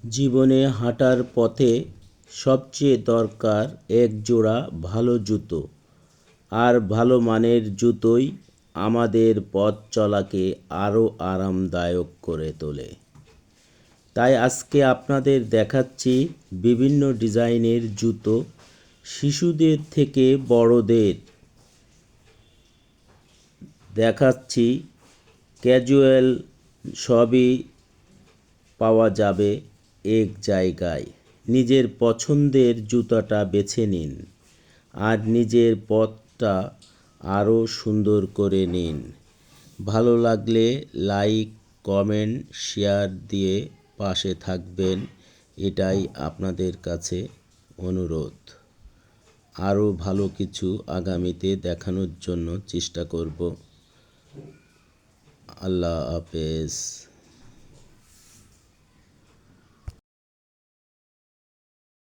জীবনে হাঁটার পথে সবচেয়ে দরকার এক জোড়া ভালো জুতো। আর ভালো মানের জুতোই আমাদের পথ চলাকে আরও আরামদায়ক করে তোলে। তাই আজকে আপনাদের দেখাচ্ছি বিভিন্ন ডিজাইনের জুতো, শিশুদের থেকে বড়দের দেখাচ্ছি। ক্যাজুয়াল সবই পাওয়া যাবে এক জায়গায়। নিজের পছন্দের জুতাটা বেছে নিন আর নিজের পথটা আরও সুন্দর করে নিন। ভালো লাগলে লাইক, কমেন্ট, শেয়ার দিয়ে পাশে থাকবেন, এটাই আপনাদের কাছে অনুরোধ। আরও ভালো কিছু আগামীতে দেখানোর জন্য চেষ্টা করব। আল্লাহ হাফেজ।